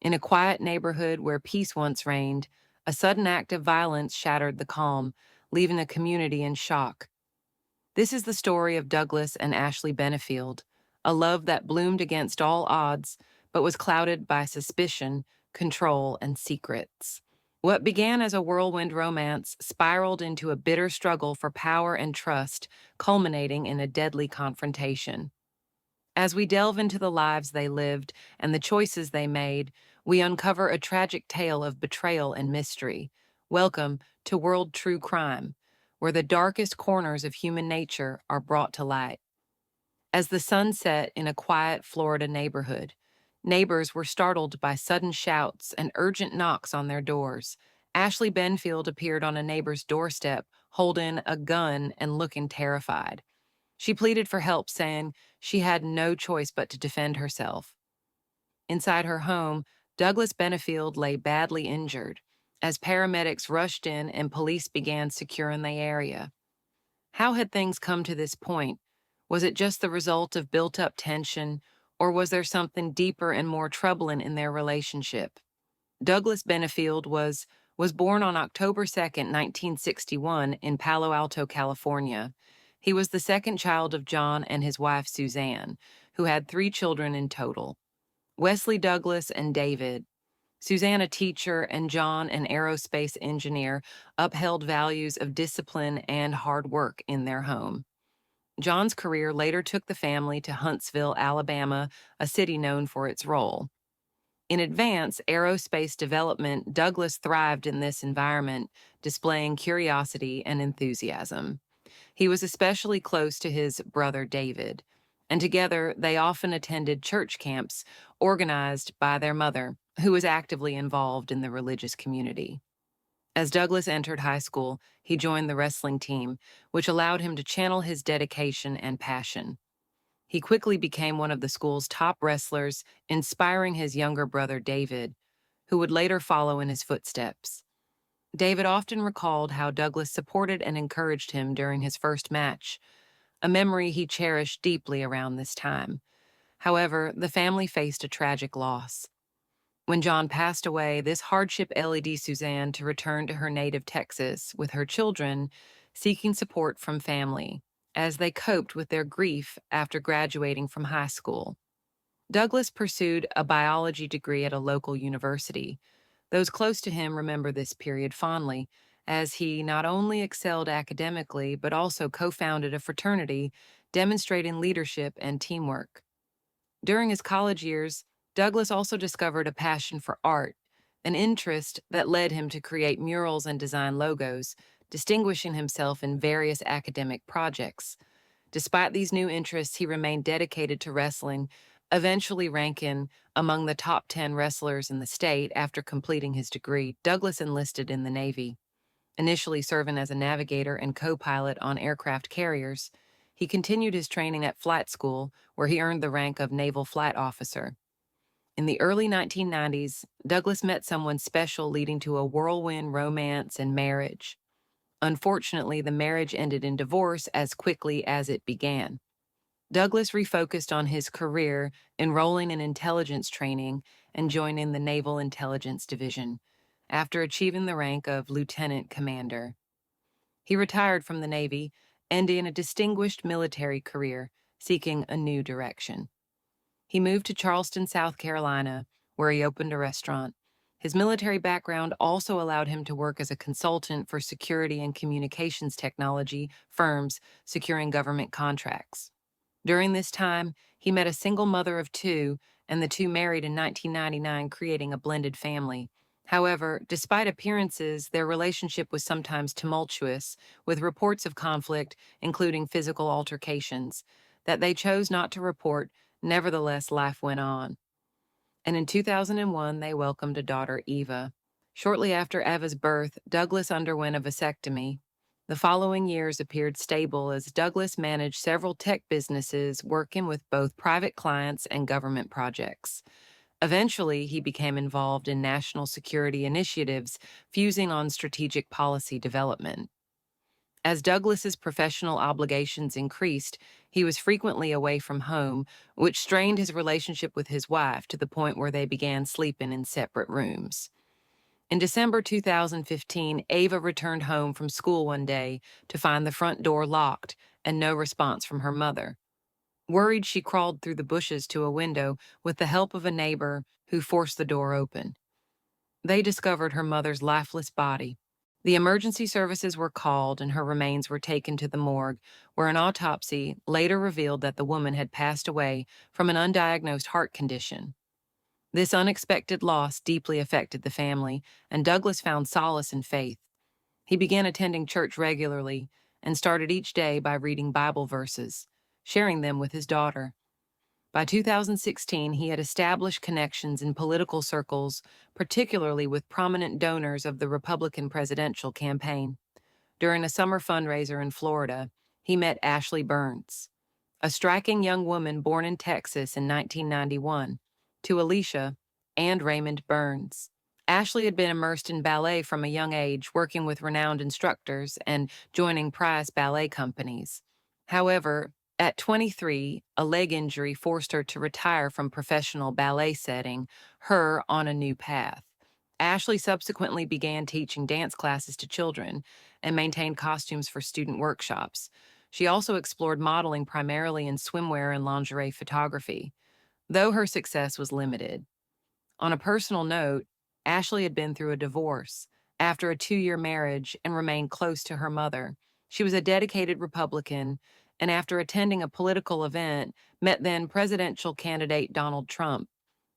In a quiet neighborhood where peace once reigned, a sudden act of violence shattered the calm, leaving the community in shock. This is the story of Douglas and Ashley Benefield, a love that bloomed against all odds but was clouded by suspicion, control, and secrets. What began as a whirlwind romance spiraled into a bitter struggle for power and trust, culminating in a deadly confrontation. As we delve into the lives they lived and the choices they made, we uncover a tragic tale of betrayal and mystery. Welcome to World True Crime, where the darkest corners of human nature are brought to light. As the sun set in a quiet Florida neighborhood, neighbors were startled by sudden shouts and urgent knocks on their doors. Ashley Benfield appeared on a neighbor's doorstep, holding a gun and looking terrified. She pleaded for help, saying she had no choice but to defend herself. Inside her home, Douglas Benefield lay badly injured as paramedics rushed in and police began securing the area. How had things come to this point? Was it just the result of built-up tension, or was there something deeper and more troubling in their relationship? Douglas Benefield was born on October 2nd, 1961, in Palo Alto, California. He was the second child of John and his wife Suzanne, who had three children in total: Wesley Douglas and David. Suzanne, a teacher, and John, an aerospace engineer, upheld values of discipline and hard work in their home. John's career later took the family to Huntsville, Alabama, a city known for its role. In advanced aerospace development, Douglas thrived in this environment, displaying curiosity and enthusiasm. He was especially close to his brother David, and together they often attended church camps organized by their mother, who was actively involved in the religious community. As Douglas entered high school, he joined the wrestling team, which allowed him to channel his dedication and passion. He quickly became one of the school's top wrestlers, inspiring his younger brother David, who would later follow in his footsteps. David often recalled how Douglas supported and encouraged him during his first match, a memory he cherished deeply around this time. However, the family faced a tragic loss. When John passed away, this hardship led Suzanne to return to her native Texas with her children, seeking support from family as they coped with their grief after graduating from high school. Douglas pursued a biology degree at a local university. Those close to him remember this period fondly, as he not only excelled academically but also co-founded a fraternity, demonstrating leadership and teamwork. During his college years, Douglas also discovered a passion for art, an interest that led him to create murals and design logos, distinguishing himself in various academic projects. Despite these new interests, he remained dedicated to wrestling, eventually ranking among the top 10 wrestlers in the state after completing his degree. Douglas enlisted in the Navy, initially serving as a navigator and co-pilot on aircraft carriers. He continued his training at flight school, where he earned the rank of naval flight officer. In the early 1990s, Douglas met someone special, leading to a whirlwind romance and marriage. Unfortunately, the marriage ended in divorce as quickly as it began. Douglas refocused on his career, enrolling in intelligence training and joining the Naval Intelligence Division, after achieving the rank of lieutenant commander. He retired from the Navy, ending a distinguished military career, seeking a new direction. He moved to Charleston, South Carolina, where he opened a restaurant. His military background also allowed him to work as a consultant for security and communications technology firms, securing government contracts. During this time, he met a single mother of two, and the two married in 1999, creating a blended family. However, despite appearances, their relationship was sometimes tumultuous, with reports of conflict, including physical altercations, that they chose not to report. Nevertheless, life went on. And in 2001, they welcomed a daughter, Eva. Shortly after Eva's birth, Douglas underwent a vasectomy. The following years appeared stable as Douglas managed several tech businesses, working with both private clients and government projects. Eventually, he became involved in national security initiatives, fusing on strategic policy development. As Douglas's professional obligations increased, He was frequently away from home, which strained his relationship with his wife to the point where they began sleeping in separate rooms. In December 2015, Ava returned home from school one day to find the front door locked and no response from her mother. Worried, she crawled through the bushes to a window with the help of a neighbor who forced the door open. They discovered her mother's lifeless body. The emergency services were called and her remains were taken to the morgue, where an autopsy later revealed that the woman had passed away from an undiagnosed heart condition. This unexpected loss deeply affected the family, and Douglas found solace in faith. He began attending church regularly and started each day by reading Bible verses, sharing them with his daughter. By 2016, he had established connections in political circles, particularly with prominent donors of the Republican presidential campaign. During a summer fundraiser in Florida, he met Ashley Burns, a striking young woman born in Texas in 1991, to Alicia and Raymond Burns. Ashley had been immersed in ballet from a young age, working with renowned instructors and joining prize ballet companies. However, at 23, a leg injury forced her to retire from professional ballet, setting her on a new path. Ashley subsequently began teaching dance classes to children and maintained costumes for student workshops. She also explored modeling primarily in swimwear and lingerie photography, though her success was limited. On a personal note, Ashley had been through a divorce after a 2-year marriage and remained close to her mother. She was a dedicated Republican, and after attending a political event, met then presidential candidate Donald Trump.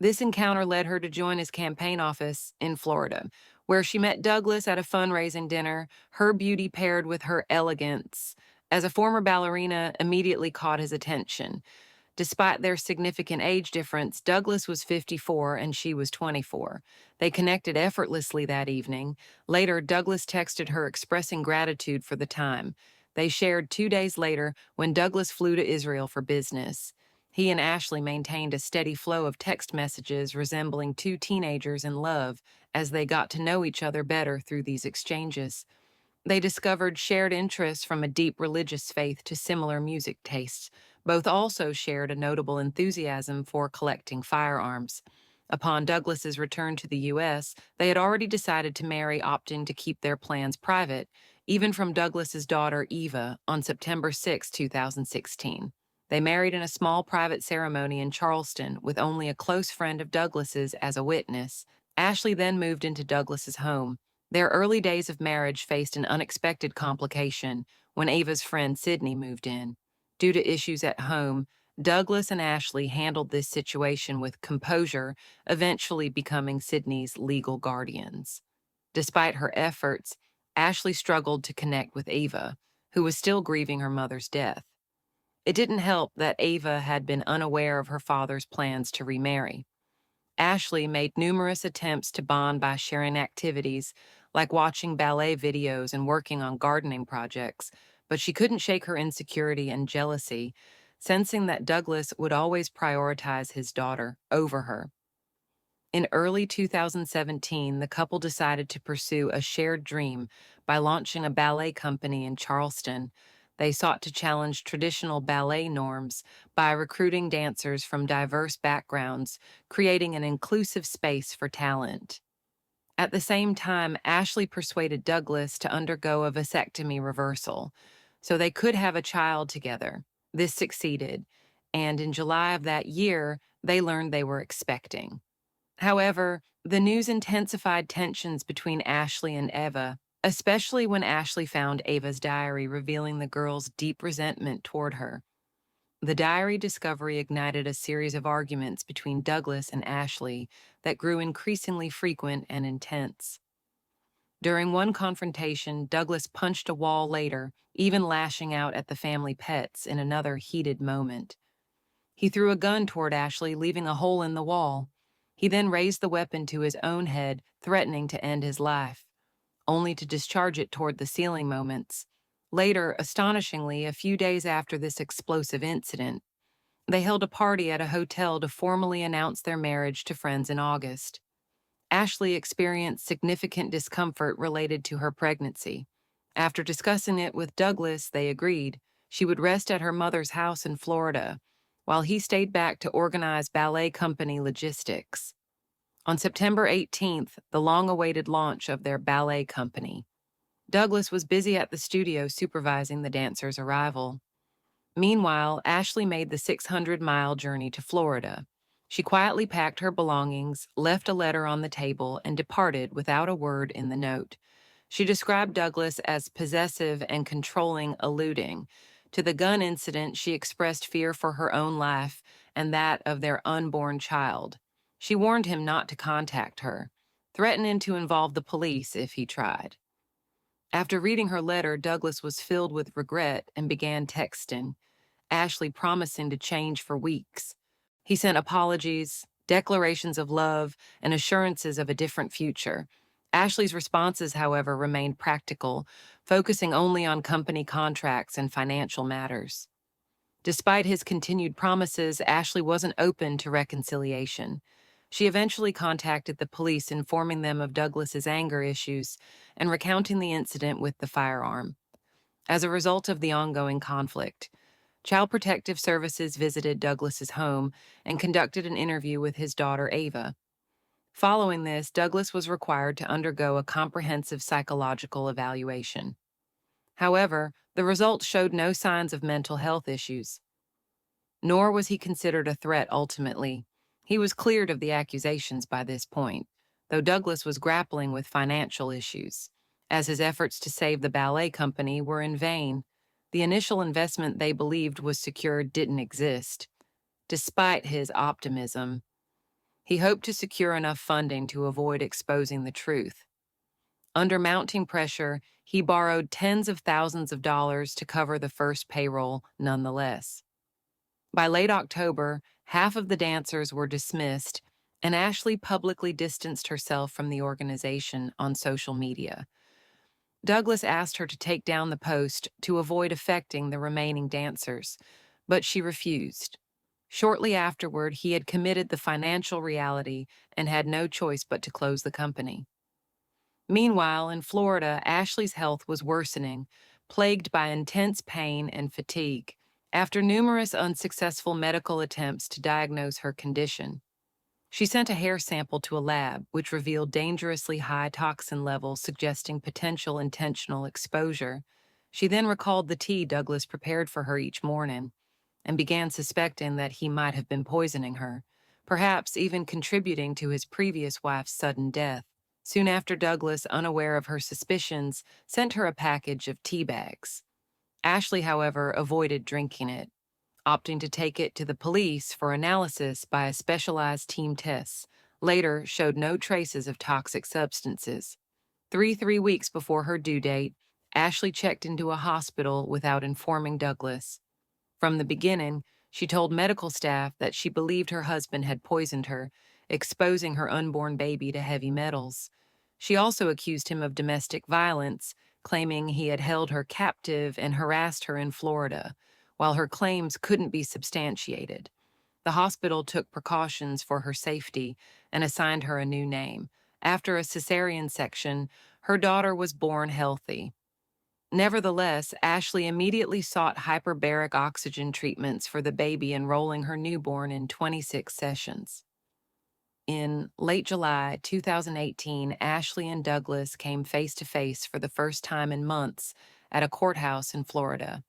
This encounter led her to join his campaign office in Florida, where she met Douglas at a fundraising dinner. Her beauty paired with her elegance as a former ballerina immediately caught his attention. Despite their significant age difference, Douglas was 54 and she was 24. They connected effortlessly that evening. Later, Douglas texted her expressing gratitude for the time. They shared 2 days later when Douglas flew to Israel for business. He and Ashley maintained a steady flow of text messages resembling two teenagers in love as they got to know each other better through these exchanges. They discovered shared interests from a deep religious faith to similar music tastes. Both also shared a notable enthusiasm for collecting firearms. Upon Douglas's return to the U.S., they had already decided to marry, opting to keep their plans private, even from Douglas's daughter Eva, on September 6, 2016. They married in a small private ceremony in Charleston with only a close friend of Douglas's as a witness. Ashley then moved into Douglas's home. Their early days of marriage faced an unexpected complication when Ava's friend Sydney moved in. Due to issues at home, Douglas and Ashley handled this situation with composure, eventually becoming Sydney's legal guardians. Despite her efforts, Ashley struggled to connect with Ava, who was still grieving her mother's death. It didn't help that Ava had been unaware of her father's plans to remarry. Ashley made numerous attempts to bond by sharing activities like watching ballet videos and working on gardening projects, but she couldn't shake her insecurity and jealousy, sensing that Douglas would always prioritize his daughter over her. In early 2017, the couple decided to pursue a shared dream by launching a ballet company in Charleston. They sought to challenge traditional ballet norms by recruiting dancers from diverse backgrounds, creating an inclusive space for talent. At the same time, Ashley persuaded Douglas to undergo a vasectomy reversal so they could have a child together. This succeeded, and in July of that year, they learned they were expecting. However, the news intensified tensions between Ashley and Eva, especially when Ashley found Ava's diary revealing the girl's deep resentment toward her. The diary discovery ignited a series of arguments between Douglas and Ashley that grew increasingly frequent and intense. During one confrontation, Douglas punched a wall later, even lashing out at the family pets in another heated moment. He threw a gun toward Ashley, leaving a hole in the wall. He then raised the weapon to his own head, threatening to end his life, only to discharge it toward the ceiling moments. Later, astonishingly, a few days after this explosive incident, they held a party at a hotel to formally announce their marriage to friends in August. Ashley experienced significant discomfort related to her pregnancy. After discussing it with Douglas, they agreed. She would rest at her mother's house in Florida, while he stayed back to organize ballet company logistics. On September 18th, the long-awaited launch of their ballet company, Douglas was busy at the studio supervising the dancers' arrival. Meanwhile, Ashley made the 600-mile journey to Florida. She quietly packed her belongings, left a letter on the table, and departed without a word in the note. She described Douglas as possessive and controlling, alluding to the gun incident. She expressed fear for her own life and that of their unborn child. She warned him not to contact her, threatening to involve the police if he tried. After reading her letter, Douglas was filled with regret and began texting Ashley, promising to change for weeks. He sent apologies, declarations of love, and assurances of a different future. Ashley's responses, however, remained practical, focusing only on company contracts and financial matters. Despite his continued promises, Ashley wasn't open to reconciliation. She eventually contacted the police, informing them of Douglas's anger issues and recounting the incident with the firearm. As a result of the ongoing conflict, Child Protective Services visited Douglas's home and conducted an interview with his daughter, Ava. Following this, Douglas was required to undergo a comprehensive psychological evaluation. However, the results showed no signs of mental health issues. Nor was he considered a threat ultimately. He was cleared of the accusations by this point, though Douglas was grappling with financial issues, as his efforts to save the ballet company were in vain. The initial investment they believed was secured didn't exist. Despite his optimism, he hoped to secure enough funding to avoid exposing the truth. Under mounting pressure, he borrowed tens of thousands of dollars to cover the first payroll nonetheless. By late October, half of the dancers were dismissed, and Ashley publicly distanced herself from the organization on social media. Douglas asked her to take down the post to avoid affecting the remaining dancers, but she refused. Shortly afterward, he had committed the financial reality and had no choice but to close the company. Meanwhile, in Florida, Ashley's health was worsening, plagued by intense pain and fatigue. After numerous unsuccessful medical attempts to diagnose her condition, she sent a hair sample to a lab, which revealed dangerously high toxin levels suggesting potential intentional exposure. She then recalled the tea Douglas prepared for her each morning and began suspecting that he might have been poisoning her, perhaps even contributing to his previous wife's sudden death. Soon after, Douglas, unaware of her suspicions, sent her a package of tea bags. Ashley, however, avoided drinking it, opting to take it to the police for analysis by a specialized team test, later showed no traces of toxic substances. Three weeks before her due date, Ashley checked into a hospital without informing Douglas. From the beginning, she told medical staff that she believed her husband had poisoned her, exposing her unborn baby to heavy metals. She also accused him of domestic violence, claiming he had held her captive and harassed her in Florida, while her claims couldn't be substantiated. The hospital took precautions for her safety and assigned her a new name. After a cesarean section, her daughter was born healthy. Nevertheless, Ashley immediately sought hyperbaric oxygen treatments for the baby, enrolling her newborn in 26 sessions. In late July 2018, Ashley and Douglas came face to face for the first time in months at a courthouse in Florida.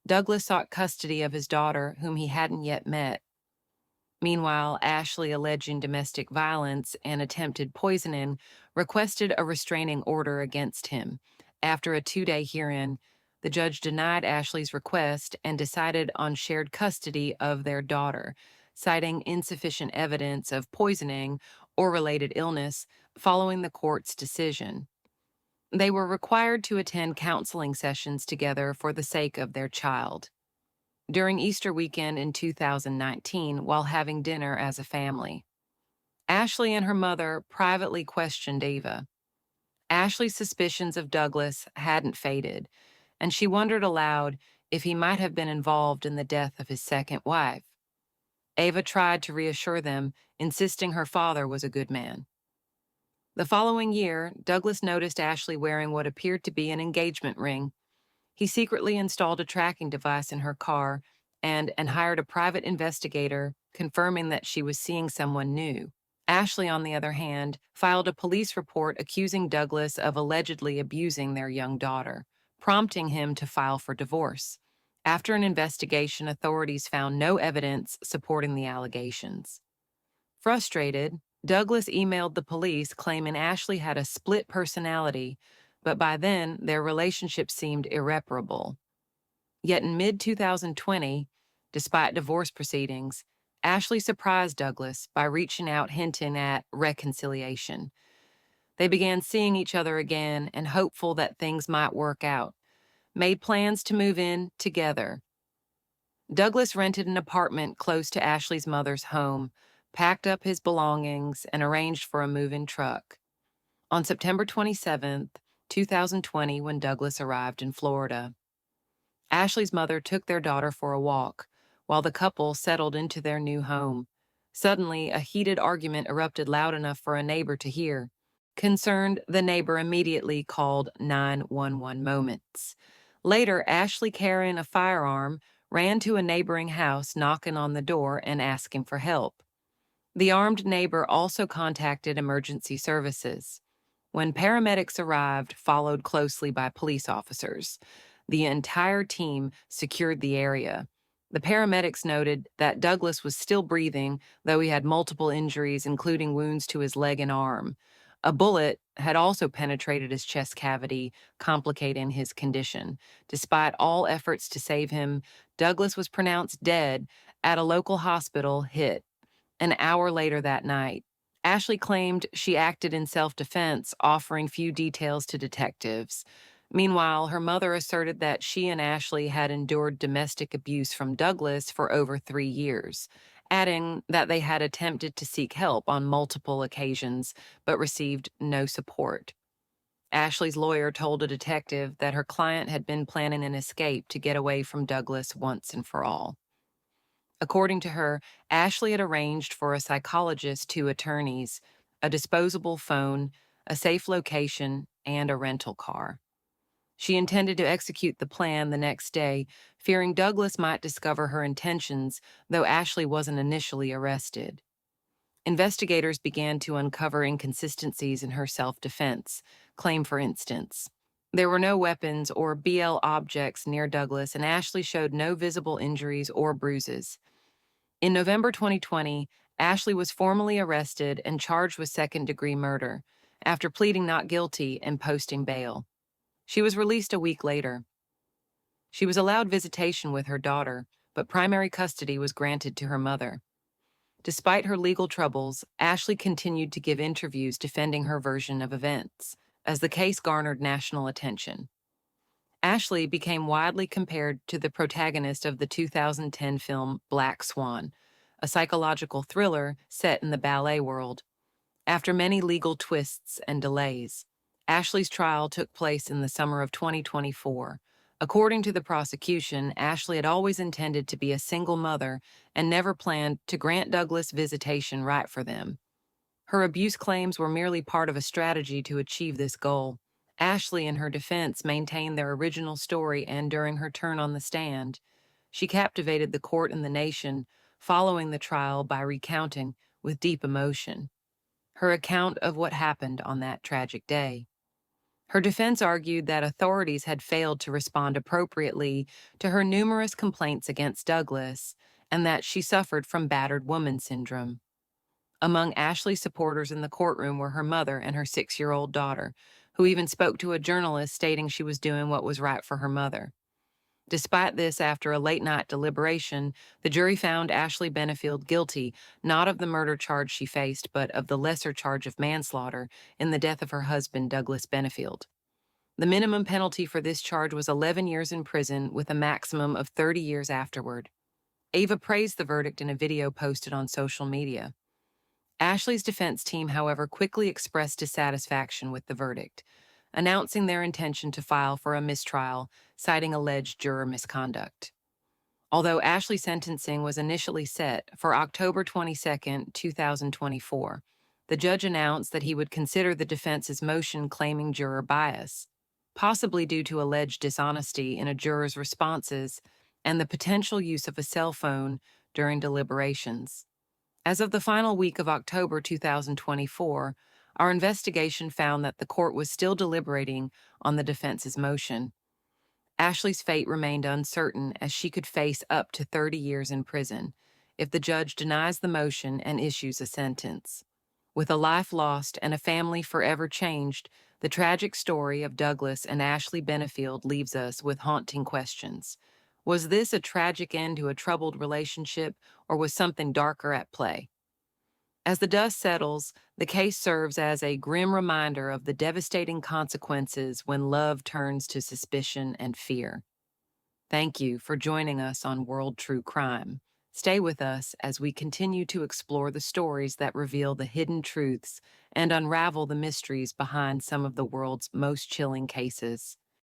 Douglas sought custody of his daughter, whom he hadn't yet met. Meanwhile, Ashley, alleging domestic violence and attempted poisoning, requested a restraining order against him. After a 2-day hearing, the judge denied Ashley's request and decided on shared custody of their daughter, citing insufficient evidence of poisoning or related illness following the court's decision. They were required to attend counseling sessions together for the sake of their child. During Easter weekend in 2019, while having dinner as a family, Ashley and her mother privately questioned Ava. Ashley's suspicions of Douglas hadn't faded, and she wondered aloud if he might have been involved in the death of his second wife. Ava tried to reassure them, insisting her father was a good man. The following year, Douglas noticed Ashley wearing what appeared to be an engagement ring. He secretly installed a tracking device in her car and hired a private investigator, confirming that she was seeing someone new. Ashley, on the other hand, filed a police report accusing Douglas of allegedly abusing their young daughter, prompting him to file for divorce. After an investigation, authorities found no evidence supporting the allegations. Frustrated, Douglas emailed the police claiming Ashley had a split personality, but by then their relationship seemed irreparable. Yet in mid 2020, despite divorce proceedings, Ashley surprised Douglas by reaching out hinting at reconciliation. They began seeing each other again and hopeful that things might work out, made plans to move in together. Douglas rented an apartment close to Ashley's mother's home, packed up his belongings, and arranged for a move-in truck. On September 27th, 2020, when Douglas arrived in Florida, Ashley's mother took their daughter for a walk while the couple settled into their new home. Suddenly, a heated argument erupted loud enough for a neighbor to hear. Concerned, the neighbor immediately called 911 moments. Later, Ashley, carrying a firearm, ran to a neighboring house, knocking on the door and asking for help. The armed neighbor also contacted emergency services. When paramedics arrived, followed closely by police officers, the entire team secured the area. The paramedics noted that Douglas was still breathing, though he had multiple injuries, including wounds to his leg and arm. A bullet had also penetrated his chest cavity, complicating his condition. Despite all efforts to save him, Douglas was pronounced dead at a local hospital, hit an hour later that night. Ashley claimed she acted in self-defense, offering few details to detectives. Meanwhile, her mother asserted that she and Ashley had endured domestic abuse from Douglas for over 3 years, adding that they had attempted to seek help on multiple occasions but received no support. Ashley's lawyer told a detective that her client had been planning an escape to get away from Douglas once and for all. According to her, Ashley had arranged for a psychologist, 2 attorneys, a disposable phone, a safe location, and a rental car. She intended to execute the plan the next day, fearing Douglas might discover her intentions, though Ashley wasn't initially arrested. Investigators began to uncover inconsistencies in her self-defense claim, for instance. There were no weapons or BL objects near Douglas, and Ashley showed no visible injuries or bruises. In November 2020, Ashley was formally arrested and charged with second-degree murder after pleading not guilty and posting bail. She was released a week later. She was allowed visitation with her daughter, but primary custody was granted to her mother. Despite her legal troubles, Ashley continued to give interviews defending her version of events, as the case garnered national attention. Ashley became widely compared to the protagonist of the 2010 film Black Swan, a psychological thriller set in the ballet world. After many legal twists and delays, Ashley's trial took place in the summer of 2024. According to the prosecution, Ashley had always intended to be a single mother and never planned to grant Douglas visitation right for them. Her abuse claims were merely part of a strategy to achieve this goal. Ashley, in her defense, maintained their original story, and during her turn on the stand, she captivated the court and the nation, following the trial by recounting, with deep emotion, her account of what happened on that tragic day. Her defense argued that authorities had failed to respond appropriately to her numerous complaints against Douglas and that she suffered from battered woman syndrome. Among Ashley's supporters in the courtroom were her mother and her 6-year-old daughter, who even spoke to a journalist stating she was doing what was right for her mother. Despite this, after a late-night deliberation, the jury found Ashley Benefield guilty not of the murder charge she faced, but of the lesser charge of manslaughter in the death of her husband, Douglas Benefield. The minimum penalty for this charge was 11 years in prison, with a maximum of 30 years afterward. Ava praised the verdict in a video posted on social media. Ashley's defense team, however, quickly expressed dissatisfaction with the verdict, announcing their intention to file for a mistrial, citing alleged juror misconduct. Although Ashley's sentencing was initially set for October 22, 2024, the judge announced that he would consider the defense's motion claiming juror bias. possibly due to alleged dishonesty in a juror's responses and the potential use of a cell phone during deliberations. As of the final week of October 2024, our investigation found that the court was still deliberating on the defense's motion. Ashley's fate remained uncertain as she could face up to 30 years in prison if the judge denies the motion and issues a sentence. With a life lost and a family forever changed, the tragic story of Douglas and Ashley Benefield leaves us with haunting questions. Was this a tragic end to a troubled relationship, or was something darker at play? As the dust settles, the case serves as a grim reminder of the devastating consequences when love turns to suspicion and fear. Thank you for joining us on World True Crime. Stay with us as we continue to explore the stories that reveal the hidden truths and unravel the mysteries behind some of the world's most chilling cases.